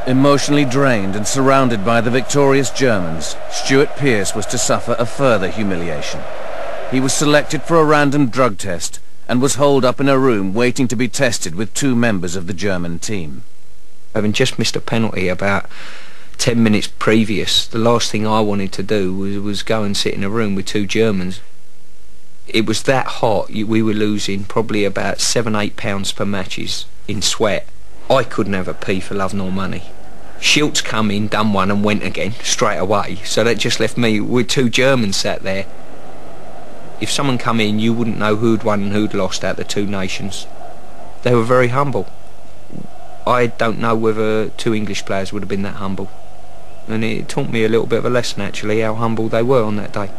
Emotionally drained and surrounded by the victorious Germans, Stuart Pearce was to suffer a further humiliation. He was selected for a random drug test and was holed up in a room waiting to be tested with 2 members of the German team. Having just missed a penalty about 10 minutes previous, the last thing I wanted to do was go and sit in a room with 2 Germans. It was that hot, we were losing probably about 7-8 pounds per matches in sweat. I couldn't have a pee for love nor money. Schiltz come in, done one and went again straight away, so that just left me with 2 Germans sat there. If someone come in, you wouldn't know who'd won and who'd lost out the 2 nations. They were very humble. I don't know whether 2 English players would have been that humble, and it taught me a little bit of a lesson actually, how humble they were on that day.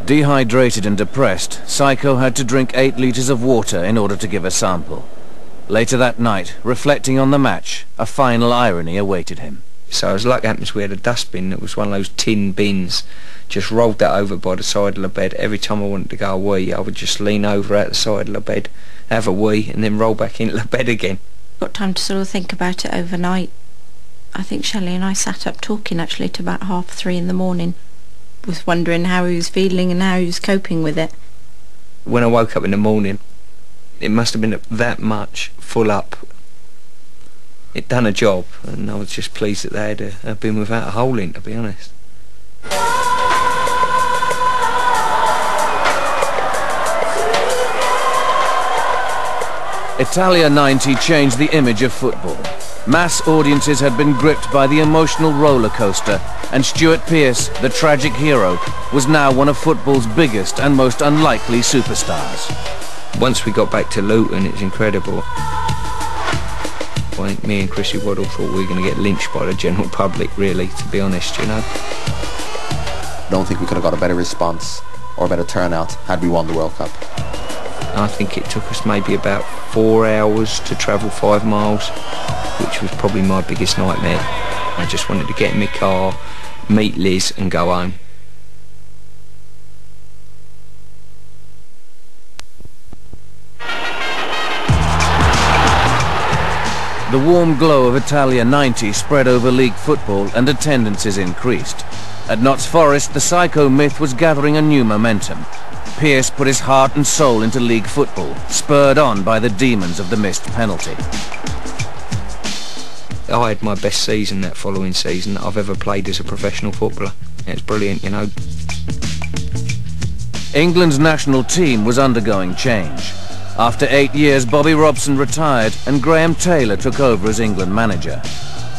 Dehydrated and depressed, Psycho had to drink 8 litres of water in order to give a sample. Later that night, reflecting on the match, a final irony awaited him. So as luck happens, we had a dustbin that was one of those tin bins. Just rolled that over by the side of the bed. Every time I wanted to go a wee, I would just lean over at the side of the bed, have a wee, and then roll back into the bed again. Got time to sort of think about it overnight. I think Shelley and I sat up talking actually to about 3:30 in the morning. Was wondering how he was feeling and how he was coping with it. When I woke up in the morning, it must have been that much full up. It done a job, and I was just pleased that they had been without a hole in, to be honest. Italia 90 changed the image of football. Mass audiences had been gripped by the emotional roller coaster, and Stuart Pearce, the tragic hero, was now one of football's biggest and most unlikely superstars. Once we got back to Luton, it was incredible. I think me and Chrissy Waddle thought we were going to get lynched by the general public, really, to be honest, you know. I don't think we could have got a better response or a better turnout had we won the World Cup. I think it took us maybe about 4 hours to travel 5 miles, which was probably my biggest nightmare. I just wanted to get in my car, meet Liz and go home. The warm glow of Italia 90 spread over league football and attendances increased. At Notts Forest, the Psycho myth was gathering a new momentum. Pearce put his heart and soul into league football, spurred on by the demons of the missed penalty. I had my best season that following season that I've ever played as a professional footballer. It's brilliant, you know. England's national team was undergoing change. After 8 years, Bobby Robson retired and Graham Taylor took over as England manager.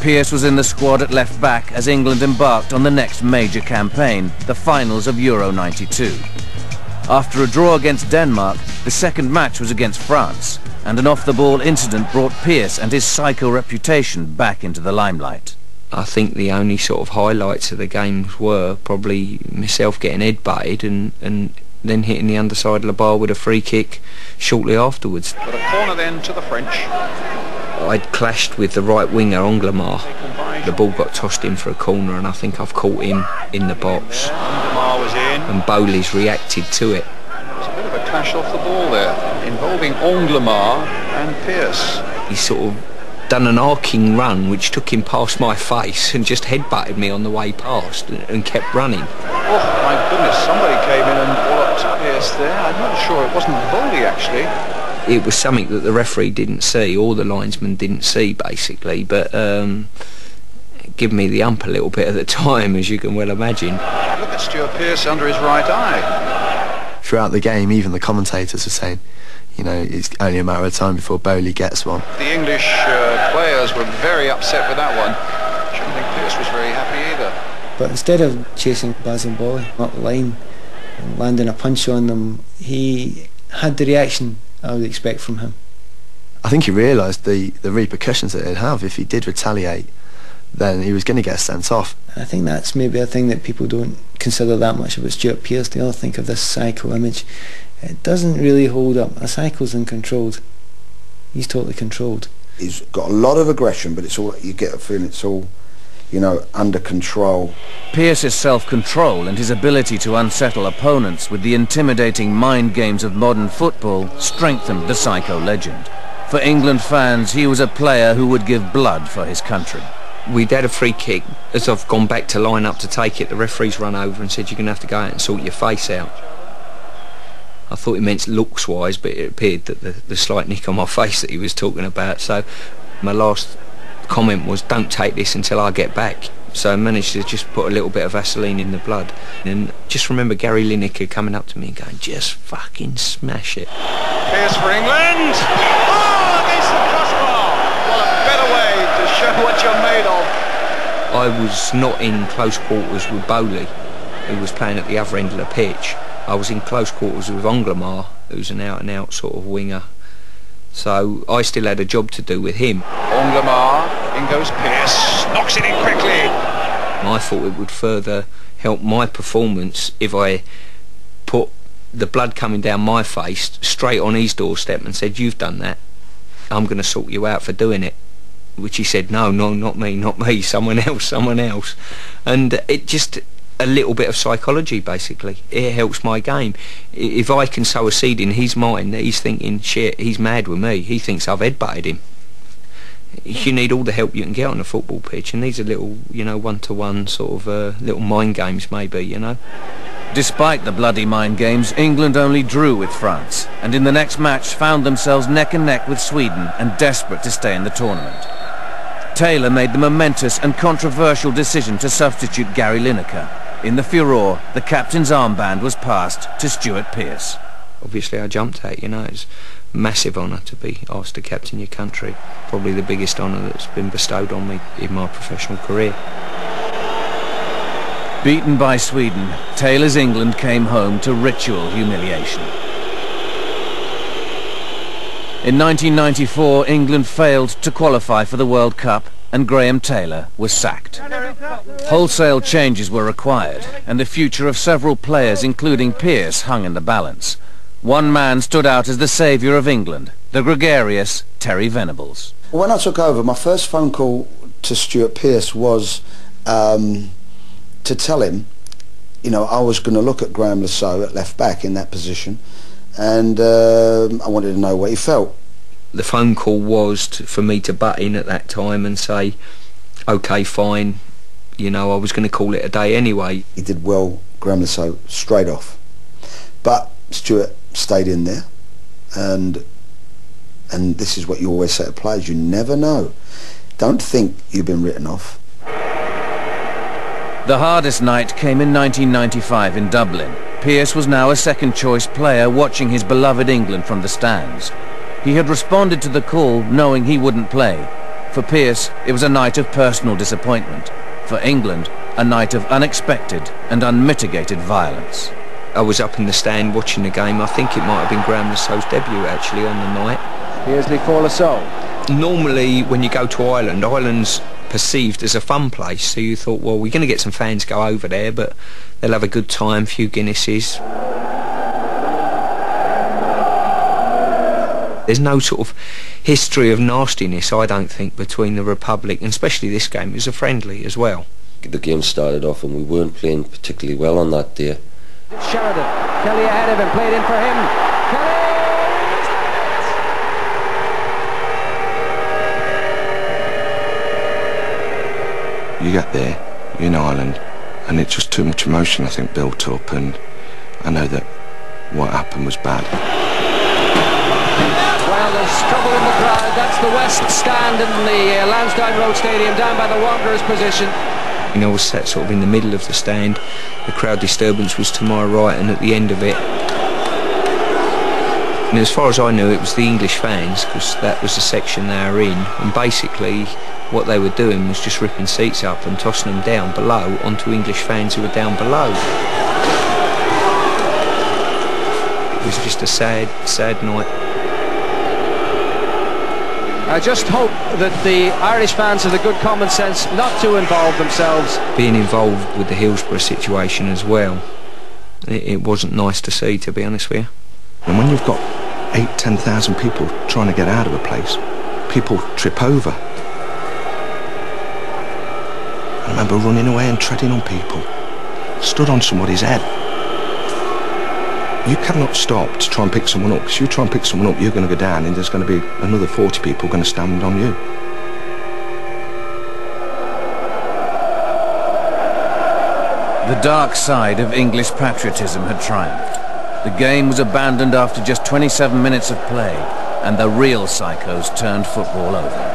Pearce was in the squad at left back as England embarked on the next major campaign, the finals of Euro '92. After a draw against Denmark, the second match was against France, and an off-the-ball incident brought Pearce and his Psycho reputation back into the limelight. I think the only sort of highlights of the games were probably myself getting head-butted and then hitting the underside of the bar with a free kick shortly afterwards. But a corner then to the French. I'd clashed with the right winger, Anglemar. The ball got tossed in for a corner and I think I've caught him in the box. Anglemar was in. And Bowley's reacted to it. There was a bit of a clash off the ball there, involving Anglemar and Pearce. He sort of done an arcing run which took him past my face and just headbutted me on the way past and kept running. Oh my goodness, somebody came in and walloped Pearce there. I'm not sure, it wasn't Bowley actually. It was something that the referee didn't see, or the linesman didn't see basically, but give me the ump a little bit at the time, as you can well imagine. Look at Stuart Pearce under his right eye. Throughout the game, even the commentators were saying, you know, it's only a matter of time before Bowley gets one. The English players were very upset with that one. I don't think Pearce was very happy either. But instead of chasing Basil Bowley up the line and landing a punch on them, he had the reaction I would expect from him. I think he realised the repercussions that it'd have if he did retaliate. Then he was going to get sent off. I think that's maybe a thing that people don't consider that much about Stuart Pearce. They all think of this Psycho image. It doesn't really hold up. A Psycho's uncontrolled. He's totally controlled. He's got a lot of aggression, but it's all, you get a feeling it's all, you know, under control. Pearce's self-control and his ability to unsettle opponents with the intimidating mind games of modern football strengthened the Psycho legend. For England fans, he was a player who would give blood for his country. We'd had a free kick. As I've gone back to line up to take it, the referee's run over and said, you're going to have to go out and sort your face out. I thought he meant looks-wise, but it appeared that the slight nick on my face that he was talking about. So my last comment was, don't take this until I get back. So I managed to just put a little bit of Vaseline in the blood. And just remember Gary Lineker coming up to me and going, just fucking smash it. Pearce for England. Oh, against the crossbar. What a better way to show what you're made of. I was not in close quarters with Bowley, who was playing at the other end of the pitch. I was in close quarters with Onglemar, who's an out-and-out sort of winger. So I still had a job to do with him. Onglemar, in goes Pearce, knocks it in quickly. I thought it would further help my performance if I put the blood coming down my face straight on his doorstep and said, you've done that, I'm going to sort you out for doing it. Which he said, no, not me, someone else. And it just... a little bit of psychology, basically. It helps my game. If I can sow a seed in his mind that he's thinking, shit, he's mad with me, he thinks I've headbutted him. You need all the help you can get on a football pitch, and these are little, you know, one-to-one sort of little mind games, maybe, you know. Despite the bloody mind games, England only drew with France, and in the next match found themselves neck and neck with Sweden and desperate to stay in the tournament. Taylor made the momentous and controversial decision to substitute Gary Lineker. In the furore, the captain's armband was passed to Stuart Pearce. Obviously I jumped at, you know, it's a massive honour to be asked to captain your country. Probably the biggest honour that's been bestowed on me in my professional career. Beaten by Sweden, Taylor's England came home to ritual humiliation. In 1994, England failed to qualify for the World Cup, and Graham Taylor was sacked. Wholesale changes were required, and the future of several players, including Pearce, hung in the balance. One man stood out as the saviour of England, the gregarious Terry Venables. When I took over, my first phone call to Stuart Pearce was to tell him, you know, I was going to look at Graham Lasso at left back in that position, and I wanted to know what he felt. The phone call was for me to butt in at that time and say, OK, fine, you know, I was going to call it a day anyway. He did well, Graham Lasso, straight off. But Stuart stayed in there, and this is what you always say to players, you never know. Don't think you've been written off. The hardest night came in 1995 in Dublin. Pearce was now a second-choice player watching his beloved England from the stands. He had responded to the call knowing he wouldn't play. For Pearce, it was a night of personal disappointment. For England, a night of unexpected and unmitigated violence. I was up in the stand watching the game. I think it might have been Graham Lasso's debut actually on the night. Here's for Lasso. Normally when you go to Ireland, Ireland's perceived as a fun place, so you thought, well, we're going to get some fans go over there, but they'll have a good time, few Guinnesses. There's no sort of history of nastiness, I don't think, between the Republic, and especially this game. It was a friendly as well. The game started off and we weren't playing particularly well on that day. Sheridan, Kelly ahead of him, played in for him. Kelly! You get there, you're in Ireland, and it's just too much emotion, I think, built up, and I know that what happened was bad. Well, there's trouble in the crowd. That's the West Stand in the Lansdowne Road Stadium, down by the Wanderers' position. You know, I was sat sort of in the middle of the stand. The crowd disturbance was to my right, and at the end of it, and as far as I knew, it was the English fans, because that was the section they were in, and basically what they were doing was just ripping seats up and tossing them down below onto English fans who were down below. It was just a sad, sad night. I just hope that the Irish fans have the good common sense not to involve themselves. Being involved with the Hillsborough situation as well, it wasn't nice to see, to be honest with you. And when you've got 8,000-10,000 people trying to get out of a place, people trip over. I remember running away and treading on people, stood on somebody's head. You cannot stop to try and pick someone up, because you try and pick someone up, you're going to go down, and there's going to be another 40 people going to stand on you. dark side of English patriotism had triumphed. The game was abandoned after just 27 minutes of play, and the real psychos turned football over.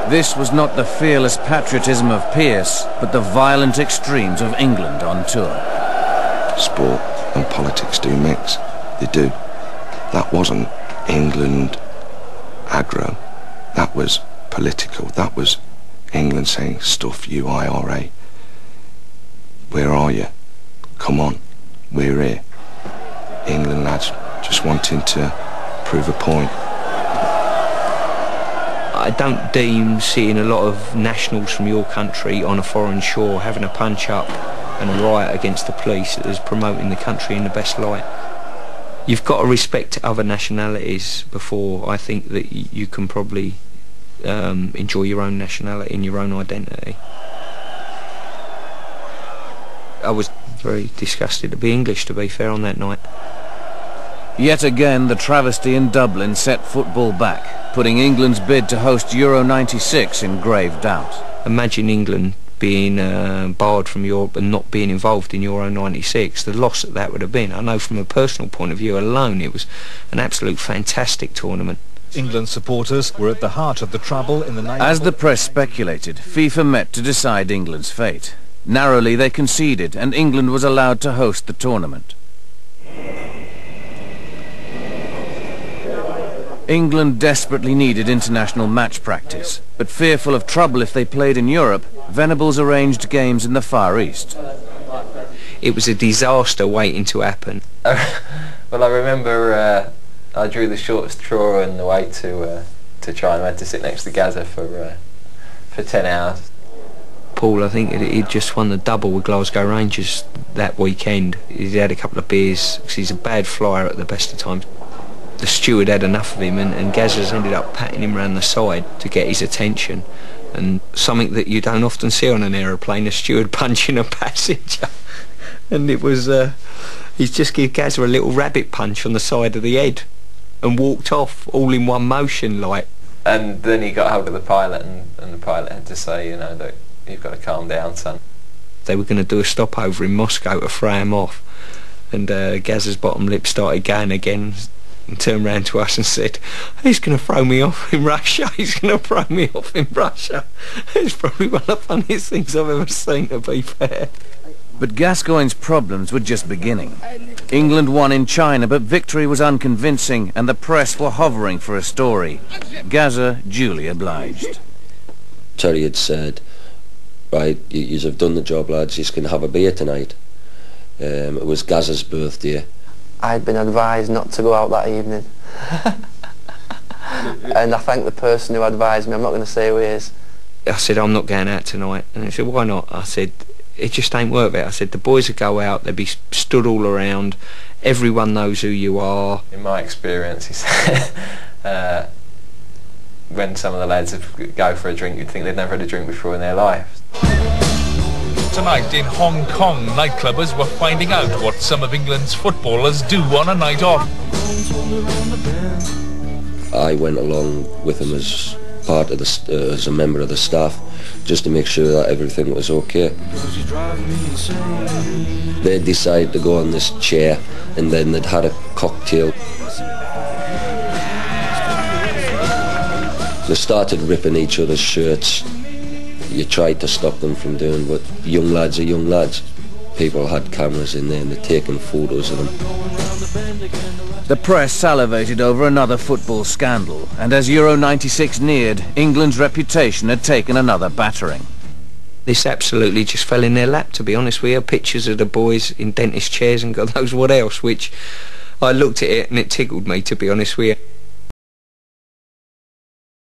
This was not the fearless patriotism of Pearce, but the violent extremes of England on tour. Sport and politics do mix. They do. That wasn't England aggro. That was political. That was England saying, stuff you IRA. Where are you? Come on, we're here. England lads just wanting to prove a point. I don't deem seeing a lot of nationals from your country on a foreign shore having a punch-up and a riot against the police as promoting the country in the best light. You've got to respect other nationalities before I think that you can probably enjoy your own nationality and your own identity. I was very disgusted to be English, to be fair, on that night. Yet again, the travesty in Dublin set football back, putting England's bid to host Euro 96 in grave doubt. Imagine England being barred from Europe and not being involved in Euro 96, the loss that would have been. I know from a personal point of view alone, it was an absolute fantastic tournament. England supporters were at the heart of the trouble in the name. As the press speculated, FIFA met to decide England's fate. Narrowly, they conceded, and England was allowed to host the tournament. England desperately needed international match practice, but fearful of trouble if they played in Europe, Venables arranged games in the Far East. It was a disaster waiting to happen. Well, I remember I drew the short straw on the way to try, and I had to sit next to Gaza for 10 hours. Paul, I think he'd just won the double with Glasgow Rangers that weekend. He'd had a couple of beers, because he's a bad flyer at the best of times. The steward had enough of him, and Gazza's ended up patting him round the side to get his attention. And something that you don't often see on an aeroplane, a steward punching a passenger. And it was, he's just give Gazza a little rabbit punch on the side of the head and walked off, all in one motion, like. And then he got hold of the pilot, and the pilot had to say, you know, that you've got to calm down, son. They were going to do a stopover in Moscow to throw him off. And Gazza's bottom lip started going again, and turned round to us and said, he's going to throw me off in Russia, he's going to throw me off in Russia. It's probably one of the funniest things I've ever seen, to be fair. But Gascoigne's problems were just beginning. England won in China, but victory was unconvincing, and the press were hovering for a story. Gazza duly obliged. Terry had said, right, yous have done the job, lads, yous can have a beer tonight. It was Gazza's birthday. I'd been advised not to go out that evening. And I thank the person who advised me. I'm not going to say who he is. I said, I'm not going out tonight. And he said, why not? I said, it just ain't worth it. I said, the boys would go out, they'd be stood all around, everyone knows who you are. In my experience, he said, when some of the lads go for a drink, you'd think they'd never had a drink before in their lives. Tonight in Hong Kong, nightclubbers were finding out what some of England's footballers do on a night off. I went along with him as part of the as a member of the staff, just to make sure that everything was okay. They decided to go on this chair, and then they'd had a cocktail. They started ripping each other's shirts. You tried to stop them from doing, but young lads are young lads. People had cameras in there and they're taking photos of them. The press salivated over another football scandal, and as Euro 96 neared, England's reputation had taken another battering. This absolutely just fell in their lap, to be honest. We had pictures of the boys in dentist chairs and God knows what else, which I looked at it and it tickled me, to be honest with you.